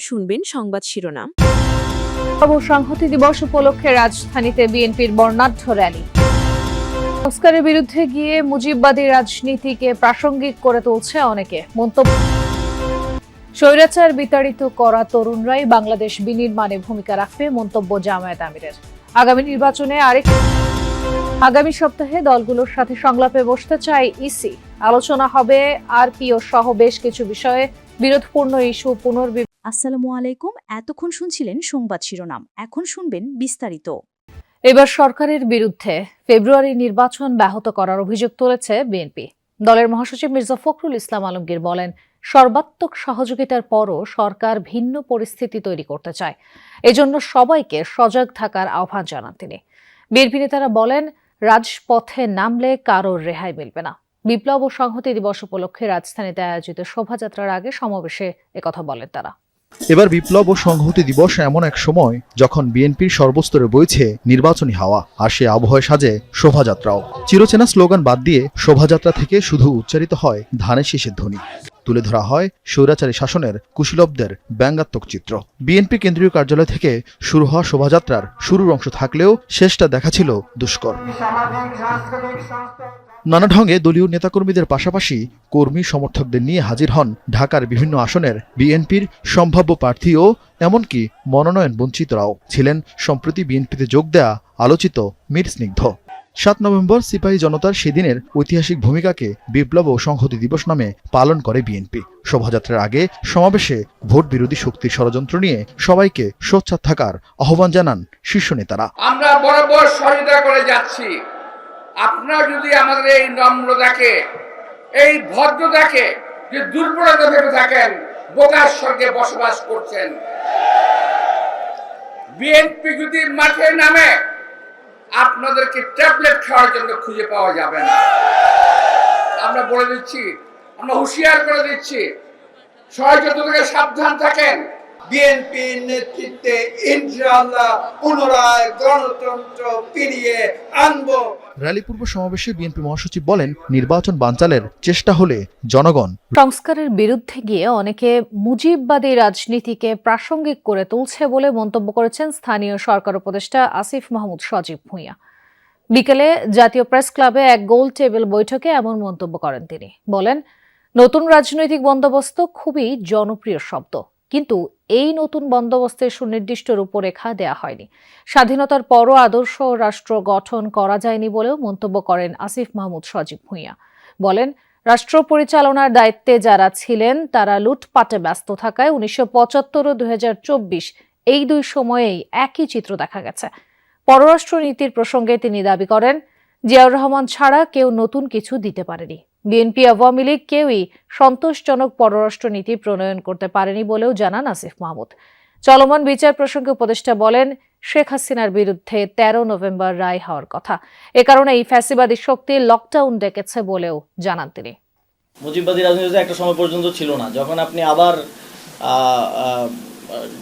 শুনবেন সংবাদ শিরোনাম। সংহতি দিবস উপলক্ষে রাজধানীতে বিএনপির বর্ণাঢ্য র্যালি। সংস্কারের বিরুদ্ধে গিয়ে মুজিববাদী রাজনীতিকে প্রাসঙ্গিক করে তুলছে অনেকে। মন্তব্য, স্বৈরাচার বিতাড়িত করা তরুণরাই বাংলাদেশ বিনির্মাণে ভূমিকা রাখবে, মন্তব্য জামায়াত আমিরের। আগামী সপ্তাহে দলগুলোর সাথে সংলাপে বসতে চায় ইসি। আলোচনা হবে আরপিও সহ বেশ কিছু বিষয়ে। বিরোধপূর্ণ ইস্যু আসসালামু আলাইকুম। এতক্ষণ শুনছিলেন সংবাদ শিরোনাম, এখন শুনবেন বিস্তারিত। এবার সরকারের বিরুদ্ধে ফেব্রুয়ারি নির্বাচন ব্যাহত করার অভিযোগ তুলেছে বিএনপি। দলের মহাসচিব মির্জা ফখরুল ইসলাম আলমগীর বলেন, সর্বাত্মক সহযোগিতার পরও সরকার ভিন্ন পরিস্থিতি তৈরি করতে চায়। এজন্য সবাইকে সজাগ থাকার আহ্বান জানান তিনি। বিএনপি নেতারা বলেন, রাজপথে নামলে কারোর রেহাই মিলবে না। বিপ্লব ও সংহতি দিবস উপলক্ষে রাজধানীতে আয়োজিত শোভাযাত্রার আগে সমাবেশে একথা বলেন তারা। এবার বিপ্লব ও সংহতি দিবস এমন এক সময় যখন বিএনপির সর্বস্তরে বইছে নির্বাচনী হাওয়া, আর সে আবহাওয়ায় সাজে শোভাযাত্রাও। চিরচেনা স্লোগান বাদ দিয়ে শোভাযাত্রা থেকে শুধু উচ্চারিত হয় ধানের শীষের ধ্বনি। তুলে ধরা হয় স্বৈরাচারী শাসনের কুশীলবদের ব্যঙ্গাত্মক চিত্র। বিএনপি কেন্দ্রীয় কার্যালয় থেকে শুরু হওয়া শোভাযাত্রার শুরুর অংশ থাকলেও শেষটা দেখা ছিল দুষ্কর। নানা ঢঙ্গে দলীয় নেতাকর্মীদের পাশাপাশি কর্মী সমর্থকদের নিয়ে হাজির হন ঢাকার বিভিন্ন আসনের বিএনপির সম্ভাব্য প্রার্থী ও এমনকি মনোনয়ন বঞ্চিতরাও। ছিলেন সম্প্রতি বিএনপিতে যোগ দেয়া আলোচিত মীর স্নিগ্ধ। 7 নভেম্বর সিপাহী জনতার সেদিনের ঐতিহাসিক ভূমিকাকে বিপ্লব ও সংহতি দিবস নামে পালন করে বিএনপি। শোভাযাত্রার আগে সমাবেশে ভোট বিরোধী শক্তির ষড়যন্ত্র নিয়ে সবাইকে সোচ্চার থাকার আহ্বান জানান শীর্ষ নেতারা। আমরা বরাবর সহযোগিতা করে যাচ্ছি। আপনারা যদি আমাদের এই নম্রতাকে, এই ভদ্রতাকে যে দুর্বলতা ভেবে থাকেন, বোকার স্বর্গে বসবাস করছেন। বিএনপি যদি মাঠে নামে আপনাদেরকে ট্যাবলেট খাওয়ার জন্য খুঁজে পাওয়া যাবে না। আমরা বলে দিচ্ছি, আমরা হুঁশিয়ার করে দিচ্ছি, ষড়যন্ত্র থেকে সাবধান থাকেন। বিএনপির নেতৃত্বে ইনশাআল্লাহ পুনরায় গণতন্ত্র ফিরিয়ে আনবো। র্যালি পূর্ব সমাবেশে বিএনপি মহাসচিব বলেন, নির্বাচন বানচালের চেষ্টা হলে জনগণ সংস্কারের বিরুদ্ধে গিয়ে অনেকে মুজিববাদী রাজনীতিকে প্রাসঙ্গিক করে তুলছে বলে মন্তব্য করেছেন স্থানীয় সরকার উপদেষ্টা আসিফ মাহমুদ সজীব ভুঁইয়া। বিকেলে জাতীয় প্রেস ক্লাবে এক গোল টেবিল বৈঠকে এমন মন্তব্য করেন তিনি। বলেন, নতুন রাজনৈতিক বন্দোবস্ত খুবই জনপ্রিয় শব্দ, কিন্তু এই নতুন বন্দোবস্তের সুনির্দিষ্ট রূপরেখা দেয়া হয়নি। স্বাধীনতার পরও আদর্শ রাষ্ট্র গঠন করা যায়নি বলেও মন্তব্য করেন আসিফ মাহমুদ সজীব ভুঁইয়া। বলেন, রাষ্ট্র পরিচালনার দায়িত্বে যারা ছিলেন তারা লুটপাটে ব্যস্ত থাকায় 1975 ও 2024 এই দুই সময়েই একই চিত্র দেখা গেছে। পররাষ্ট্র নীতির প্রসঙ্গে তিনি দাবি করেন, জিয়াউর রহমান ছাড়া কেউ নতুন কিছু দিতে পারেনি। বিএনপি আওয়ামী লীগ কেউই সন্তোষজনক পররাষ্ট্র নীতি প্রণয়ন করতে পারেনি বলেও জানান আসিফ মাহমুদ। চলমান বিচার প্রসঙ্গে উপদেষ্টা বলেন, শেখ হাসিনার বিরুদ্ধে 13 নভেম্বর রায় হওয়ার কথা। এ কারণে এই ফ্যাসিবাদী শক্তি লকডাউন ডেকেছে বলেও জানান তিনি। মুজিববাদী রাজনীতি একটা সময় পর্যন্ত ছিল না। যখন আপনি আবার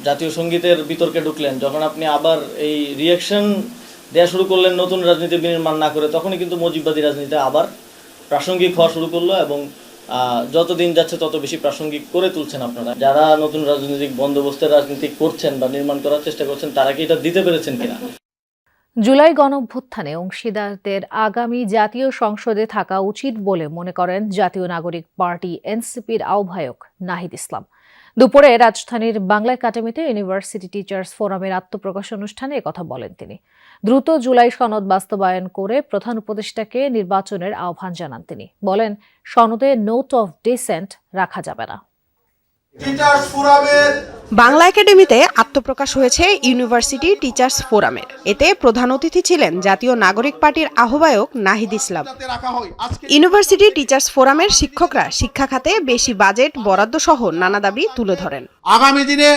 জাতীয় সঙ্গীতের বিতর্কে ঢুকলেন, যখন আপনি আবার এই রিয়াকশন দেওয়া শুরু করলেন নতুন রাজনীতি বিনির্মাণ না করে, তখনই কিন্তু মুজিববাদী রাজনীতি আবার প্রাসঙ্গিক হওয়া শুরু করলো এবং যতদিন যাচ্ছে তত বেশি প্রাসঙ্গিক করে তুলছেন আপনারা। যারা নতুন রাজনৈতিক বন্দোবস্তের রাজনীতি করছেন বা নির্মাণ করার চেষ্টা করছেন, তারা কি এটা দিতে পেরেছেন কিনা? জুলাই গণঅভ্যুত্থানে অংশীদারদের আগামী জাতীয় সংসদে থাকা উচিত বলে মনে করেন জাতীয় নাগরিক পার্টি এনসিপির আহ্বায়ক নাহিদ ইসলাম। দুপুরে রাজধানীর বাংলা একাডেমিতে ইউনিভার্সিটি টিচার্স ফোরামের আত্মপ্রকাশ অনুষ্ঠানে একথা বলেন তিনি। দ্রুত জুলাই সনদ বাস্তবায়ন করে প্রধান উপদেষ্টাকে নির্বাচনের আহ্বান জানান তিনি। বলেন, সনদে নোট অফ ডিসেন্ট রাখা যাবে না। বাংলা একাডেমিতে আত্মপ্রকাশ হয়েছে ইউনিভার্সিটি টিচার্স ফোরামের। এতে প্রধান অতিথি ছিলেন জাতীয় নাগরিক পার্টির আহ্বায়ক নাহিদ ইসলাম। ইউনিভার্সিটি টিচার্স ফোরামের শিক্ষকরা শিক্ষা খাতে বেশি বাজেট বরাদ্দ সহ নানা দাবি তুলে ধরেন। আগামী দিনে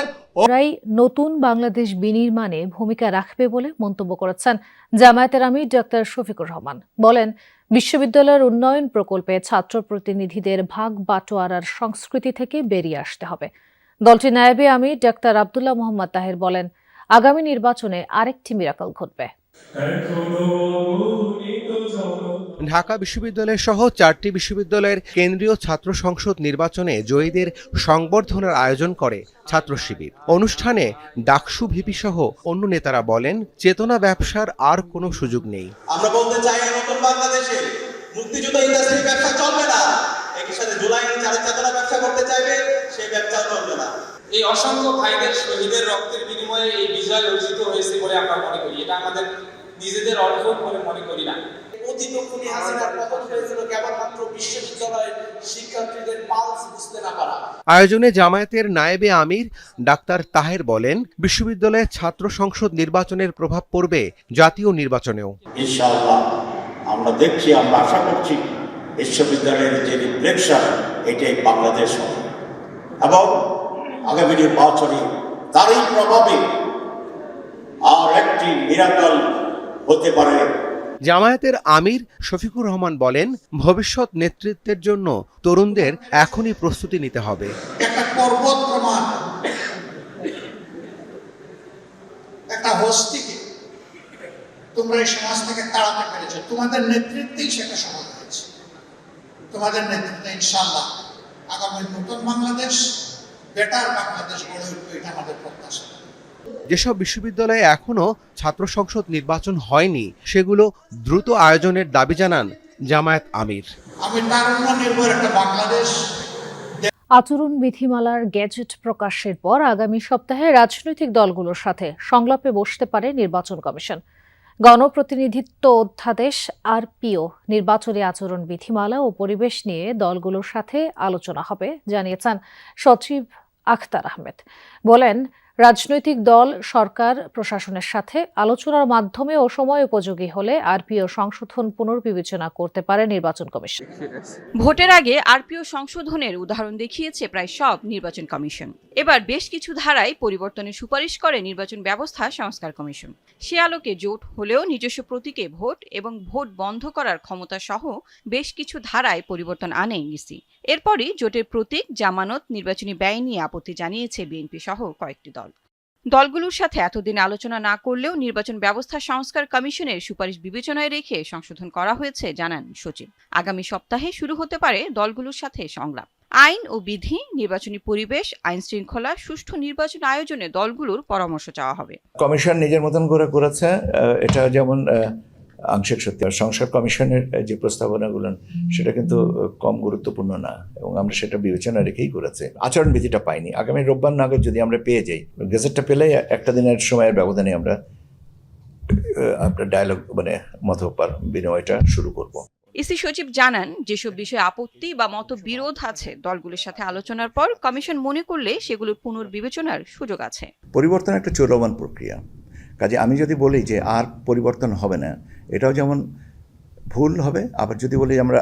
নতুন বাংলাদেশ বিনির্মাণে ভূমিকা রাখবে বলে মন্তব্য করেছেন জামায়াতের আমির ডাক্তার শফিকুর রহমান। বলেন, বিশ্ববিদ্যালয়ের উন্নয়ন প্রকল্পে ছাত্র প্রতিনিধিদের ভাগ বাটোয়ারার সংস্কৃতি থেকে বেরিয়ে আসতে হবে। দলটির নায়েবে আমির ডাক্তার আব্দুল্লাহ মোহাম্মদ তাহের বলেন, আগামী নির্বাচনে আরেকটি মিরাকল ঘটবে। ঢাকা বিশ্ববিদ্যালয় সহ 4টি বিশ্ববিদ্যালয়ের কেন্দ্রীয় ছাত্র সংসদ নির্বাচনে জয়ীদের সংবর্ধনার আয়োজন করে ছাত্র শিবির। অনুষ্ঠানে ডাকসু ভিপি সহ অন্য নেতারা বলেন, চেতনা ব্যবসার আর কোনো সুযোগ নেই। আমরা বলতে চাই নতুন বাংলাদেশে মুক্তিযুদ্ধ ইন্ডাস্ট্রি ব্যবসা চলবে না, একই সাথে জুলাই যারা চেতনা ব্যবসা করতে চাইবে সেই ব্যবসা চলবে না। এই অসংখ্য ভাইদের শহীদের রক্তের বিনিময়ে এই বিজয় অর্জিত হয়েছে বলে আমরা মনে করি, এটা আমাদের নিজেদের অর্জন বলে মনে করি না। অতীত খুনি হাসিনার পতন হয়েছিল কেবলমাত্র বিশ্ববিদ্যালয়ের শিক্ষার্থীদের পালস বুঝতে না পারা। আয়োজনে জামায়াতের নায়েবে আমির ডাক্তার তাহের বলেন, বিশ্ববিদ্যালয়ের ছাত্র সংসদ নির্বাচনের প্রভাব পড়বে জাতীয় নির্বাচনেও। ইনশাআল্লাহ আমরা দেখছি, আমরা আশা করছি বিশ্ববিদ্যালয়ের যে রিফ্লেকশন এটাই বাংলাদেশ হবে এবং আগামী নির্বাচনে তারই প্রভাবে আর একটি মিরাকল হতে পারে। জামায়াতের আমির শফিকুর রহমান বলেন, ভবিষ্যৎ নেতৃত্বের জন্য তরুণদের এখনই প্রস্তুতি নিতে হবে। একটা পর্বত প্রমাণ, একটা হস্তিকে তোমরা এই সমাজ থেকে তাড়াতে পেরেছো, তোমাদের নেতৃত্বেই সেটা সফল হয়েছে। তোমাদের নেতৃত্বে ইনশাআল্লাহ আগামী নতুন বাংলাদেশ, বেটার বাংলাদেশ গড়ে উঠবে, এটা আমাদের প্রত্যাশা। যেসব বিশ্ববিদ্যালয়ে এখনো ছাত্র সংসদ নির্বাচন হয়নি সেগুলো দ্রুত আয়োজনের দাবি জানান জামায়াত আমির। আমি তারুণ্য নির্ভর একটা বাংলাদেশ। আচরণ বিধিমালার গ্যাজেট প্রকাশের পর আগামী সপ্তাহে রাজনৈতিক দলগুলোর সাথে সংলাপে বসতে পারে নির্বাচন কমিশন। গণপ্রতিনিধিত্ব অধ্যাদেশ আরপিও, নির্বাচনী আচরণ বিধিমালা ও পরিবেশ নিয়ে দলগুলোর সাথে আলোচনা হবে জানিয়েছেন সচিব আখতার আহমেদ। বলেন, রাজনৈতিক দল সরকার প্রশাসনের সাথে আলোচনার মাধ্যমে ও সময় উপযোগী হলে আরপিও সংশোধন পুনর্বিবেচনা করতে পারে নির্বাচন কমিশন। ভোটের আগে আরপিও সংশোধনের উদাহরণ দেখিয়েছে প্রায় সব নির্বাচন কমিশন। এবার বেশ কিছু ধারায় পরিবর্তনের সুপারিশ করে নির্বাচন ব্যবস্থা সংস্কার কমিশন। সে আলোকে জোট হলেও নিজস্ব প্রতীকে ভোট এবং ভোট বন্ধ করার ক্ষমতা সহ বেশ কিছু ধারায় পরিবর্তন আনে ইসি। এরপরই জোটের প্রতীক, জামানত, নির্বাচনী ব্যয় নিয়ে আপত্তি জানিয়েছে বিএনপি সহ কয়েকটি দল। দলগুলোর সাথে এতদিন আলোচনা না করলেও নির্বাচন ব্যবস্থা সংস্কার কমিশনের সুপারিশ বিবেচনায় রেখে সংশোধন করা হয়েছে জানান সচিব। আগামী সপ্তাহে শুরু হতে পারে দলগুলোর সাথে সংলাপ। আইন ও বিধি, নির্বাচনী পরিবেশ, আইন শৃঙ্খলা, সুষ্ঠু নির্বাচন আয়োজনে দলগুলোর পরামর্শ চাওয়া হবে। কমিশন নিজের মতন করে করেছে, এটা যেমন আংশিক সত্যি। আর সংস্কার কমিশনের যে প্রস্তাবনাগুলো সেটা কিন্তু কম গুরুত্বপূর্ণ না এবং আমরা সেটা বিবেচনা রেখেই করেছি। আচরণবিধিটা পাইনি, আগামী রোববার নাগাদ যদি আমরা পেয়ে যাই, গেজেটটা পেলে একটা দিনের সময়ের ব্যবধানে আমরা ডায়ালগ মত বিনিময়টা শুরু করব। ইসি সচিব জানান, যেসব বিষয়ে আপত্তি বা মতবিরোধ আছে দলগুলোর সাথে আলোচনার পর কমিশন মনে করলে সেগুলোর পুনর্বিবেচনার সুযোগ আছে। পরিবর্তন একটা চলমান প্রক্রিয়া, কাজে আমি যদি বলি যে আর পরিবর্তন হবে না, এটাও যেমন ভুল হবে, আবার যদি বলি আমরা